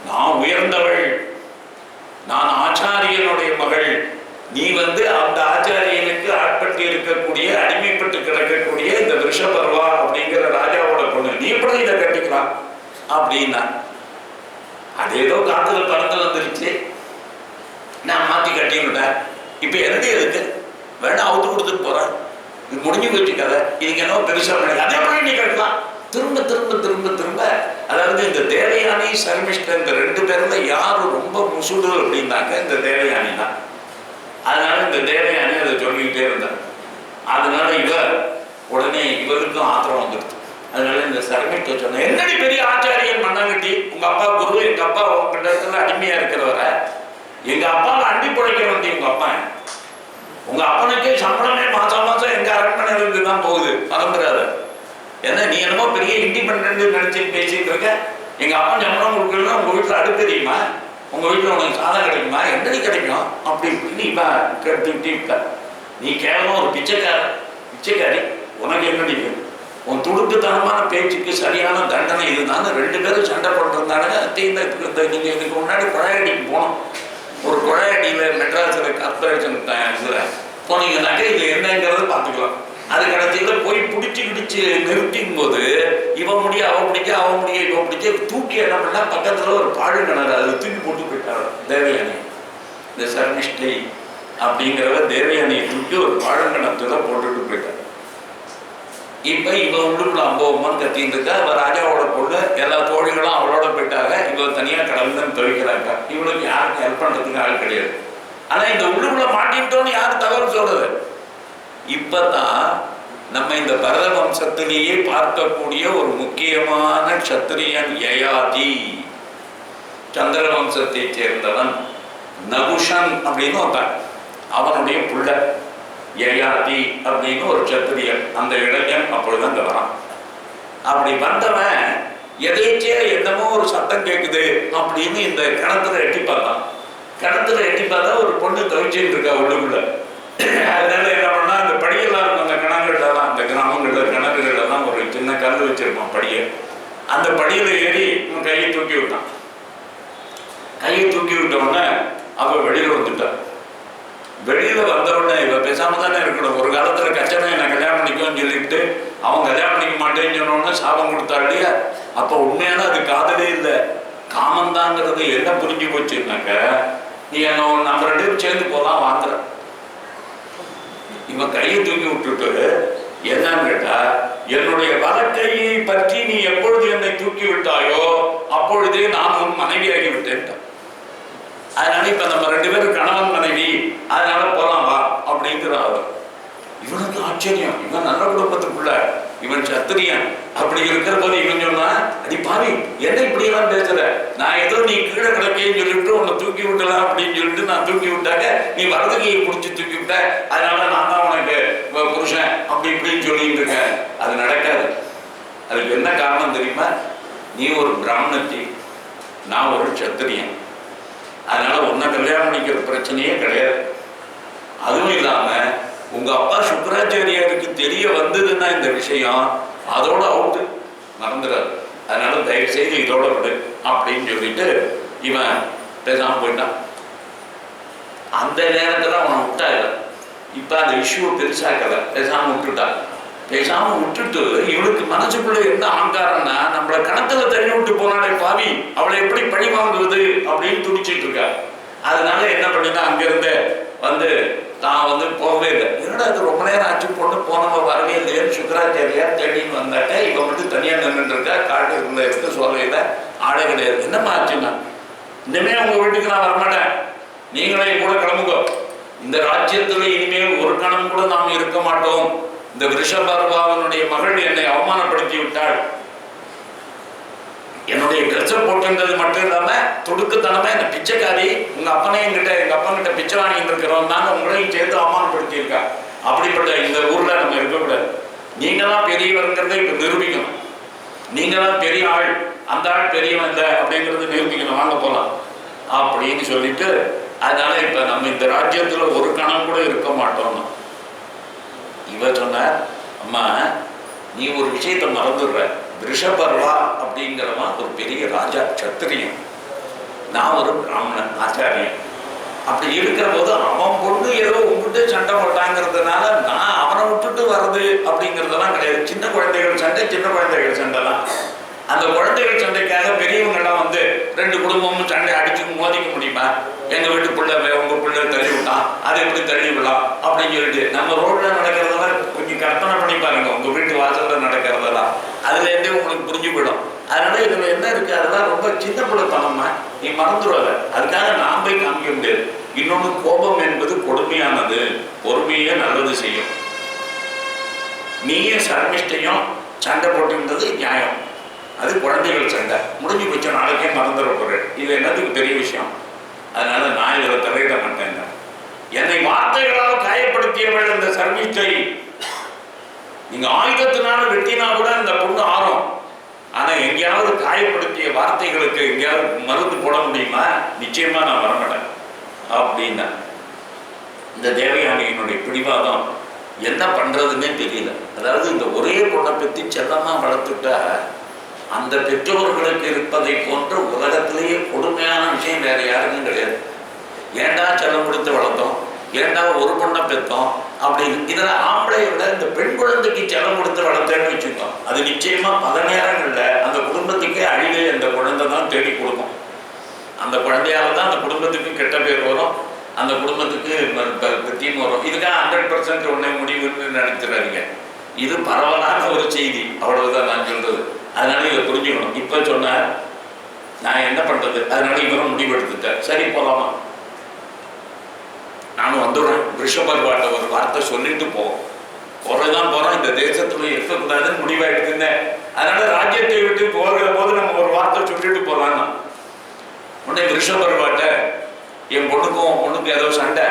[SPEAKER 1] நான் உயர்ந்தவள், நான் ஆச்சாரியனுடைய மகள், நீ வந்து அந்த ஆச்சாரியனுக்கு ஆட்பட்டு இருக்கக்கூடிய அடிமைப்பட்டு கிடக்கக்கூடிய இந்த ரிஷபர்வா அப்படிங்கிற ராஜாவோட பொண்ணு, நீ எப்படி இதை கட்டிக்கலாம் அப்படின்னா, அது ஏதோ காத்துல பறந்து வந்துருச்சு, நான் மாத்தி கட்டிவிட்டேன். இப்ப என்னடி எதுக்கு வேணா அவுத்து கொடுத்துட்டு போறேன், இது முடிஞ்சு போயிட்டு கதை, இதுக்கு என்ன பெருசா அதே மாதிரி நீ கட்டலாம். திரும்ப திரும்ப திரும்ப திரும்ப, அதாவது இந்த தேவயானி சர்மிஷ்ட இந்த ரெண்டு பேர்ல யாரு ரொம்ப முசுடு அப்படின்னாக்க இந்த தேவயானி தான். அதனால இந்த தேவயானி அதை சொல்லிக்கிட்டே இருந்தார். அதனால இவர் உடனே இவருக்கும் ஆத்திரம் வந்துடுது. அதனால இந்த சர்மிஷ்ட சொன்ன, என்னடி பெரிய ஆச்சாரியன் மண்ணாங்கட்டி, உங்க அப்பா குரு, எங்க அப்பா உங்க இடத்துல அடிமையா இருக்கிறவர, எங்க அப்பாவை அண்டி பிழைக்க வேண்டிய உங்க அப்பா, உங்க அப்பனுக்கே சம்பளமே மாசம் மாசம் எங்க அரண்மனையில இருந்து தான் போகுது, மறந்துடாத. என்ன நீ என்னமோ பெரிய இண்டிபெண்டன்ட் நினைச்சு பேசிட்டு இருக்க, எங்க அப்பா சம்பளம் கொடுக்கலன்னா உங்க வீட்டுல அடுப்பு தெரியுமா, உங்க வீட்டுல உனக்கு சாதம் கிடைக்குமா, என்னடி கிடைக்கும் அப்படி இப்படின்னு இவன் கேட்டு, நீ கேவலம் ஒரு பிச்சைக்காரி, உனக்கு என்னடி உன் துடுக்குத்தனமான பேச்சுக்கு சரியான தண்டனை இதுதான். 2 பேரும் சண்டை போட்டுருந்தாங்க. நீங்க இதுக்கு முன்னாடி குழாயடிக்கு போனோம். ஒரு குழாயடியில் மெட்ராஸில் கார்பரேஷன் இதில் போனீங்கன்னாக்க இது என்னங்கிறத பார்த்துக்கலாம். அது கடைசியில் போய் பிடிச்சி நிறுத்திக்கும் போது இவன் முடிய அவன் பிடிக்க, அவன் முடிய இவன் பிடிக்க, தூக்கி என்ன பண்ணா பக்கத்தில் ஒரு பாழு கிணறு, அது தூக்கி போட்டு போயிட்டாரு தேவயானி. இந்த சர்மிஷ்டை அப்படிங்கிறவ தேவயானியை தூக்கி ஒரு பாழங்கணத்துல போட்டுட்டு போயிட்டார். இப்ப இவன் உள்ளுக்குள்ள அம்போவம்மான்னு கத்தின்னு இருக்கா. அவ ராஜாவோட பொண்ணு, எல்லா தோழிகளும் அவளோட போயிட்டாங்க. இவ தனியா கடல்தான் துவைக்கிறாங்க. இவளுக்கு யாருக்கும் ஹெல்ப் பண்றதுக்கு ஆள் கிடையாது. ஆனா இந்த உள்ளுக்குள்ள மாட்டிட்டோன்னு யாரு தகவல் சொல்றது? இப்பதான் நம்ம இந்த பரத வம்சத்திலேயே பார்க்கக்கூடிய ஒரு முக்கியமான சத்திரியன் யயாதி, சந்திர வம்சத்தை சேர்ந்தவன் நகுஷன் அப்படின்னு வந்தான். அவனுடைய புள்ள யயாதி அப்படின்னு ஒரு சத்திரியன். அந்த இளைஞன் அப்பொழுதுதான் அங்க வரான். அப்படி வந்தவன் எதேச்சியா என்னமோ ஒரு சத்தம் கேட்குது அப்படின்னு இந்த கிணத்துல எட்டி பார்த்தான். கிணத்துல எட்டி பார்த்தா ஒரு பொண்ணு துவைச்சிட்டு இருக்கா உள்ளுக்குள்ள. அதனால என்ன பண்ணா, அந்த படியெல்லாம் இருக்கும் அந்த கிணறுகளெல்லாம், அந்த கிராமங்கள்ல கிணறுகளெல்லாம் ஒரு சின்ன கல் வச்சிருப்பான் படியை. அந்த படியில ஏறி இவன் கையை தூக்கி விட்டான். கையை தூக்கி விட்டவுடனே அவ வெளியில வந்துட்டான். வெளியில வந்தவுடனே இவ பேசாம தானே இருக்கணும். ஒரு காலத்துல கச்சனை என்ன கல்யாணம் பண்ணிக்கும்னு சொல்லிட்டு அவன் கல்யாணம் பண்ணிக்க மாட்டேன்னு சொன்னோடனே சாபம் கொடுத்தா இல்லையா? அப்ப உண்மையான அது காதலே இல்லை, காமந்தாங்கிறது என்ன புரிஞ்சு போச்சுன்னாக்க, நீ என்ன நம்ம 2 பேரும் சேர்ந்து போலாம் வாங்குற. இவன் கையை தூக்கி விட்டுட்டு என்னன்னு கேட்டா, என்னுடைய வழக்கையை பற்றி நீ எப்பொழுது என்னை தூக்கி விட்டாயோ அப்பொழுதே நான் உன் மனைவியாகி விட்டேன். அதனால இப்ப நம்ம 2 பேரும் கணவன் மனைவி, அதனால போலாம் வா அப்படிங்கிற அவர். இவனுக்கு ஆச்சரியம். இவன் நல்ல குடும்பத்துக்குள்ள, இவன் சத்திரியன். அப்படி இருக்கிற போது இவன் சொன்னா, அடி பாவி என்ன இப்படி எல்லாம் பேசுற, நான் ஏதோ நீ கீழே கிடக்கேன்னு சொல்லிட்டு உன்னை தூக்கி விட்டலாம் அப்படின்னு சொல்லிட்டு நான் தூக்கி விட்டாக்க நீ வரதுக்கு பிடிச்சி தூக்கி விட்ட, அதனால நான் தான் உனக்கு புருஷன் அப்படி இப்படின்னு சொல்லிட்டு இருக்கேன். அது நடக்காது. அதுக்கு என்ன காரணம் தெரியுமா? நீ ஒரு பிராமணத்தி, நான் ஒரு சத்திரியன். அதனால உன்னை கல்யாணம் பண்ணிக்கிற பிரச்சனையே கிடையாது. அதுவும் இல்லாம உங்க அப்பா சுக்கராச்சாரியாருக்கு தெரிய வந்ததுன்னா இந்த விஷயம் அதோட அவுட்டு, மறந்துடாது. அதனால தயவு செய்து இதோட விடு அப்படின்னு சொல்லிட்டு இவன் பேசாம போயிட்டான். அந்த நேரத்துல அவனை விட்டாங்க. இப்ப அந்த இஷ்யூ பெருசாக்கல, பேசாம விட்டுட்டான். பேசாம விட்டுட்டு இவளுக்கு மனசுக்குள்ள என்ன ஆங்காரம்னா, நம்மளை கணத்துல தள்ளி விட்டு போனாலே பாவி, அவளை எப்படி பழி வாங்குவது அப்படின்னு துடிச்சிட்டு இருக்கா. அதனால என்ன பண்ணினா, அங்கிருந்து வந்து தான் போகவே இல்லை. என்னடா அது ரொம்ப நேரம் ஆச்சு, பொண்ணு போனவங்க வரவே இல்லையேன்னு சுக்கராச்சாரியார் தேடின்னு வந்தாக்க இவன் மட்டும் தனியா நின்றுட்டு இருக்கா. காட்டு இருந்த இடத்து சோலையில ஆடை கிடையாது. என்னம்மா ஆச்சுன்னா, இனிமே உங்க வீட்டுக்கு நான் வரமாட்டேன், நீங்களே கூட கிளம்புங்க. இந்த ராஜ்யத்துல இனிமேல் ஒரு கணம் கூட நாம் இருக்க மாட்டோம். இந்த ரிஷபர்வாவனுடைய மகள் என்னை அவமானப்படுத்தி விட்டாள். என்னுடைய ட்ரெஸ்ஸை போட்டுன்றது மட்டும் இல்லாம துடுக்குத்தனமா என்ன பிச்சைக்காரி, உங்க அப்பனே என்கிட்ட எங்க அப்பன்கிட்ட பிச்சை வாங்கிட்டு இருக்கிறோம் தாங்க உங்களையும் சேர்த்து அவமானப்படுத்தி இருக்கா. அப்படிப்பட்ட இந்த ஊர்ல நம்ம இருக்கக்கூடாது. நீங்க தான் பெரியவருங்கிறத இப்ப நிரூபிக்கணும். நீங்க தான் பெரிய ஆள், அந்த ஆள் பெரியவன் இல்லை அப்படிங்கறத நிரூபிக்கணும். வாங்க போலாம் அப்படின்னு சொல்லிட்டு, அதனால இப்ப நம்ம இந்த ராஜ்யத்துல ஒரு கணம் கூட இருக்க மாட்டோம். இவ சொன்ன, அம்மா நீ ஒரு விஷயத்த மறந்துடுற, ரிஷபர்வா அப்படிங்கிறவன் ஒரு பெரிய ராஜா சத்திரியன், நான் ஒரு பிராமணன் ஆச்சாரியன். அப்படி இருக்கிற போது அவன் பொண்ணு ஏதோ உங்ககிட்ட சண்டை போட்டாங்கிறதுனால நான் அவனை விட்டுட்டு வர்றது அப்படிங்கிறதெல்லாம் கிடையாது. சின்ன குழந்தைகள் சண்டை, சின்ன குழந்தைகள் சண்டை தான். அந்த குழந்தைகள் சண்டைக்காக பெரியவங்கெல்லாம் 2 குடும்பமும் சண்டை அடிச்சு மோதிக்க முடியுமா? எங்க வீட்டு பிள்ளை உங்க பிள்ளை தள்ளி விட்டான், அதை எப்படி தள்ளி விடலாம் அப்படின்னு சொல்லிட்டு நம்ம ரோட்ல நடக்கிறதெல்லாம் கொஞ்சம் கற்பனை பண்ணி பாருங்க. உங்க வீட்டு வாசல்ல நடக்கிறதெல்லாம் அதுல இருந்தே உங்களுக்கு புரிஞ்சு போயிடும். அதனால இதுல என்ன இருக்கு, அதெல்லாம் ரொம்ப சின்ன பிள்ளைத்தனமா, நீ மறந்துடுவாத. அதுக்காக நான் போய் காமிக்க முடியாது. இன்னொன்னு, கோபம் என்பது கொடுமையானது, பொறுமையே நல்லது செய்யும். நீயே சர்மிஷ்டையும் சண்டை போட்டுன்றது நியாயம். அது குழந்தைகள் சண்டை முடிஞ்சு போச்சு, நாளைக்கே மறந்துட போறேன். இது என்னதுக்கு பெரிய விஷயம். அதனால நான் இதில் தலையிட மாட்டேன். என்னை வார்த்தைகளால் காயப்படுத்தியவள் இந்த சர்மிஷ்டை. நீங்க ஆயுதத்தினால வெட்டினா கூட இந்த பொண்ணு ஆறும். ஆனா எங்கேயாவது காயப்படுத்திய வார்த்தைகளுக்கு எங்கேயாவது மருந்து போட முடியுமா? நிச்சயமா நான் வரமாட்டேன் அப்படின்னா. இந்த தேவயானியினுடைய பிடிவாதம் என்ன பண்றதுன்னே தெரியல. அதாவது இந்த ஒரே பொண்ணை பற்றி செல்லமா வளர்த்துட்டா அந்த பெற்றோர்களுக்கு இருப்பதை போன்ற உலகத்திலேயே கொடுமையான விஷயம் வேற யாருக்கும் கிடையாது. ஏண்டா செல்லம் கொடுத்து வளர்த்தோம், ஏண்டா ஒரு பொண்ணை பெற்றோம் அப்படின்னு. இதில் ஆம்பளை விட இந்த பெண் குழந்தைக்கு செல்லம் கொடுத்து வளர்த்தேன்னு வச்சுக்கோம், அது நிச்சயமா பல நேரங்களில் அந்த குடும்பத்துக்கே அழிவை அந்த குழந்தை தான் தேடி கொடுக்கும். அந்த குழந்தையால தான் அந்த குடும்பத்துக்கு கெட்ட பேர் வரும், அந்த குடும்பத்துக்கு பத்தியும் வரும். இதுக்காக 100% உடனே முடிவுன்னு நினைச்சிடாதீங்க. இது பரவலான ஒரு செய்தி, அவ்வளவுதான் நான் சொல்றது. அதனால இதை புரிஞ்சுக்கணும். இப்ப சொன்னார் நான் என்ன பண்றது, அதனால இவரும் முடிவெடுத்துட்டேன். சரி போலாமா, நானும் வந்துடுறேன். ரிஷபர்வாட்ட ஒரு வார்த்தை சொல்லிட்டு போவோம், போறதுதான் போறோம், இந்த தேசத்துல இருக்கக்கூடாதுன்னு முடிவாயிடுதுன்னேன். அதனால ராஜ்யத்தை விட்டு போகிற போது நம்ம ஒரு வார்த்தை சொல்லிட்டு போலான்னா உடனே ரிஷபர்வாட்ட என் பொண்ணுக்கும் ஏதோ சண்டை,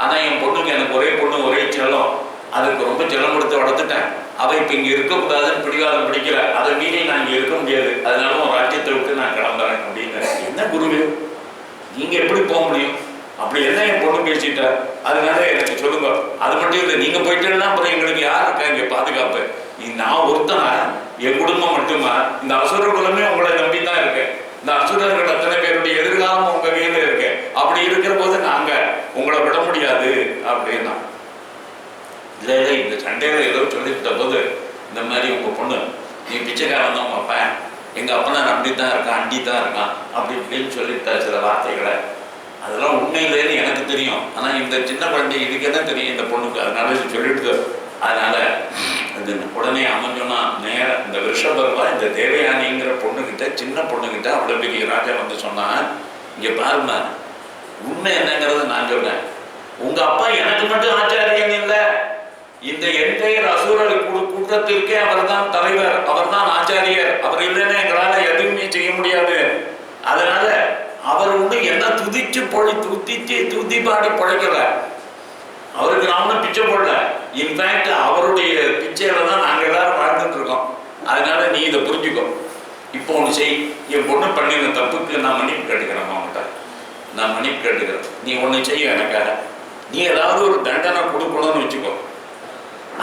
[SPEAKER 1] ஆனா என் பொண்ணுக்கு எனக்கு ஒரே பொண்ணு ஒரே செல்லம், அதுக்கு ரொம்ப செல்லம் கொடுத்து வளர்த்துட்டேன். அவ இப்ப இங்க இருக்கக்கூடாதுன்னு பிடிவாதம் பிடிக்கல, அதை மீறி நான் இங்க இருக்க முடியாது, அதனால உன் ராஜ்யத்தை விட்டு நான் கிளம்புறேன் அப்படின்னு. என்ன குருவே நீங்க எப்படி போக முடியும், அப்படி என்ன என் பொண்ணு பேசிட்ட, அதனால எனக்கு சொல்லுங்க. அது மட்டும் இல்லை, நீங்க போயிட்டேன்னா அப்புறம் எங்களுக்கு யார் இருக்கா இங்க பாதுகாப்பு? நான் ஒருத்தனா, என் குடும்பம் மட்டுமா, இந்த அசுர குலமே உங்களை நம்பி தான் இருக்கேன். இந்த அசுரர்கள் அத்தனை பேருடைய எதிர்காலம் உங்க கையில இருக்கு. அப்படி இருக்கிற போது நாங்க உங்களை விட முடியாது அப்படின்னா. இல்லை இல்லை, இந்த சண்டையில ஏதோ சொல்லிட்ட போது இந்த மாதிரி உங்க பொண்ணு நீ பிச்சைக்காரன் தான் உங்க அப்பன், எங்க அப்பனை நம்பி தான் இருக்கான், அண்டி தான் இருக்கான் அப்படி இப்படின்னு சொல்லிட்ட சில வார்த்தைகளை. அதெல்லாம் உண்மையிலேன்னு எனக்கு தெரியும், ஆனா இந்த சின்ன குழந்தை இதுக்கு என்ன தெரியும் இந்த பொண்ணுக்கு, அதனால சொல்லிட்டு. அதனால உடனே அவன் சொன்னா நேர இந்த ரிஷபர்வா இந்த தேவயானிங்கிற பொண்ணுகிட்ட, சின்ன பொண்ணுகிட்ட அவ்வளவு பெரிய ராஜா வந்து சொன்னா, இங்க பாருங்க உண்மை என்னங்கிறத நான் சொல்றேன். உங்க அப்பா எனக்கு மட்டும் ஆச்சாரியன் இல்லை, இந்த என்டையர் அசுரர் கூட்டத்திற்கே அவர் தான் தலைவர், அவர் தான் ஆச்சாரியர். அவர் இல்லைன்னா எங்களால எதுவுமே செய்ய முடியாது. அதனால அவர் ஒண்ணு என்ன துதிச்சு துதி பாடி பழைக்கல, அவருக்கு நாமளும் பிச்சை போடல. இன்ஃபேக்ட் அவருடைய பிச்சையில தான் நாங்க எல்லாரும் வாழ்ந்துட்டு இருக்கோம். அதனால நீ இதை புரிஞ்சுக்கோ. இப்போ ஒண்ணு செய், என் பொண்ணு பண்ணின தப்புக்கு நான் மன்னிப்பு கேட்டுக்கிறேன், அவங்ககிட்ட நான் மன்னிப்பு கேட்டுக்கிறேன். நீ ஒண்ணு செய்ய எனக்காக, நீ ஏதாவது ஒரு தண்டனை கொடுக்கணும்னு வச்சுக்கோ,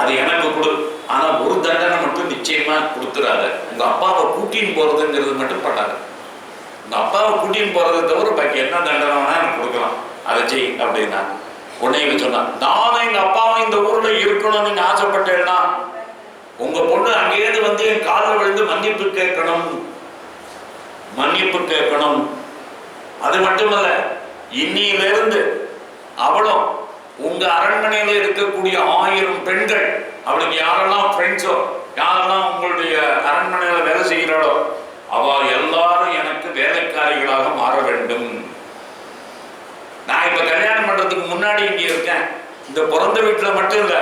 [SPEAKER 1] அது எனக்கு கொடு. ஆனா ஒரு தண்டனை மட்டும் நிச்சயமா கொடுத்துடாத, உங்க அப்பாவை கூட்டின்னு போறதுங்கிறது மட்டும் பண்ணாத. உங்க அப்பாவை கூட்டின்னு போறதை தவிர பாக்கி என்ன தண்டனை வேணா எனக்கு கொடுக்கலாம், அதை செய் அப்படின்னா. உடனே சொன்னா, நானும் எங்க அப்பாவும் இந்த ஊர்ல இருக்கணும்னு நீங்க ஆசைப்பட்டேன்னா உங்க பொண்ணு அங்கேயிருந்து வந்து என் காலில் விழுந்து மன்னிப்பு கேட்கணும். அது மட்டுமல்ல, இன்னிலிருந்து அவளும் உங்க அரண்மனையில இருக்கக்கூடிய 1000 பெண்கள், அவளுக்கு யாரெல்லாம் ஃப்ரெண்ட்ஸோ, யாரெல்லாம் உங்களுடைய அரண்மனையில வேலை செய்கிறாளோ, அவ எல்லாரும் எனக்கு வேலைக்காரிகளாக மாற வேண்டும். நான் இப்ப கல்யாணம் பண்றதுக்கு முன்னாடி இங்க இருக்கேன், இந்த பிறந்த வீட்டுல மட்டும் இல்ல,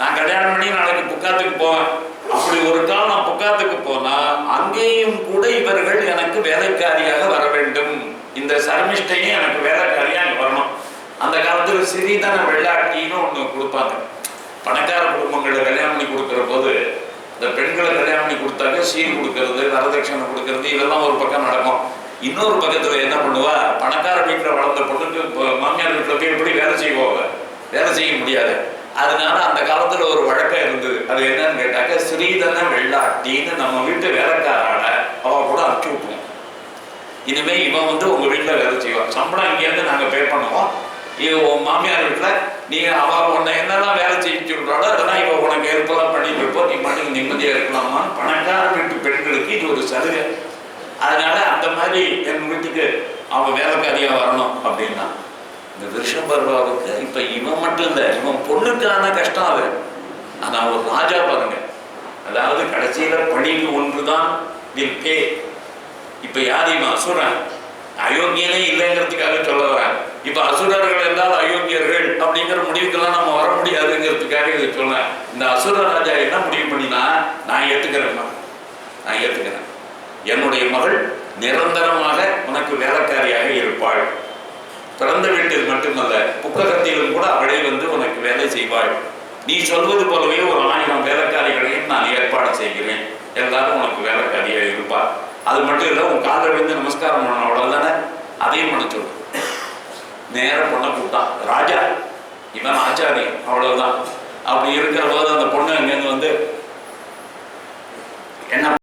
[SPEAKER 1] நான் கல்யாணம் பண்ணி நாளைக்கு புக்காத்துக்கு போவேன். அப்படி ஒரு காலம் நான் புக்காத்துக்கு போனா அங்கேயும் கூட இவர்கள் எனக்கு வேலைக்காரியாக வர வேண்டும். இந்த சர்மிஷ்டையும் எனக்கு வேலைக்காரியாக வரணும். அந்த காலத்துல சிறிதான வெள்ளாட்டின்னு ஒண்ணு கொடுப்பாங்க. பணக்கார குடும்பங்களை கல்யாணம் பண்ணி கொடுக்கிற போது இந்த பெண்களை கல்யாணம் பண்ணி கொடுத்தாக்க சீர் கொடுக்கறது, வரதட்சணை கொடுக்கறது, இதெல்லாம் ஒரு பக்கம் நடக்கும். இன்னொரு பக்கத்துல என்ன பண்ணுவா, பணக்கார வீட்டுல வளர்ந்த பொண்ணுக்கு மாமியார் வீட்டுல போய் எப்படி வேலை செய்வாங்க, வேலை செய்ய முடியாது. அதனால அந்த காலத்துல ஒரு வழக்கம் இருந்தது. அது என்னன்னு கேட்டாக்க, ஸ்ரீதன வெள்ளாட்டின்னு நம்ம வீட்டு வேலைக்காரான அவ கூட அனுப்பிச்சு விட்டுருவோம். இனிமே இவன் வந்து உங்க வீட்டுல வேலை செய்வான், சம்பளம் இங்கேருந்து நாங்க பே பண்ணுவோம். இது உன் மாமியார் வீட்டுல நீ அவ உன்னை என்னெல்லாம் வேலை செய்ய சொல்றாளோ அதெல்லாம் இவ உனக்கு ஏற்பெல்லாம் பண்ணிட்டு இருப்போம், நீ மட்டும் நிம்மதியா இருக்கலாமா. பணக்கார வீட்டு பெண்களுக்கு இது ஒரு சலுகை. அதனால அந்த மாதிரி என் வீட்டுக்கு அவன் வேலைக்காரியா வரணும் அப்படின்னா. இந்த ரிஷபர்வாவுக்கு இப்ப இவன் மட்டும் இல்லை, இவன் பொண்ணுக்கான கஷ்டம் அது. ஆனா ஒரு ராஜா பாருங்க, அதாவது கடைசியில பணிவு ஒன்றுதான் விற்பே. இப்ப யார் இவன் அசுரன், அயோக்கியனே இல்லைங்கிறதுக்காக சொல்ல வரேன். இப்ப அசுரர்கள் என்றால் அயோக்கியர்கள் அப்படிங்கிற முடிவுக்கெல்லாம் நம்ம வர முடியாதுங்கிறதுக்காக இதை சொன்னேன். இந்த அசுர ராஜா என்ன முடிவு பண்ணினா, நான் ஏத்துக்கிறேன், என்னுடைய மகள் நிரந்தரமாக உனக்கு வேலைக்காரியாக இருப்பாள். பிறந்த வீட்டில் மட்டுமல்ல, புக்ககத்திலும் கூட அவளே வந்து உனக்கு வேலை செய்வாள். நீ சொல்வது போலவே ஒரு 1000 வேலைக்காரிகளையும் நான் ஏற்பாடு செய்கிறேன், எல்லாரும் உனக்கு வேலைக்காரியா இருப்பாள். அது மட்டும் இல்லை, உன் காலில் விழுந்து நமஸ்காரம் பண்ணணும், அவ்வளவுதானே, அதையும் பண்ண சொல்லு. நேரம் பொண்ணை கூட்டான் ராஜா, இவன் ஆச்சாரியன், அவ்வளவுதான். அப்படி இருக்கிற போது அந்த பொண்ணு அங்கேருந்து வந்து என்ன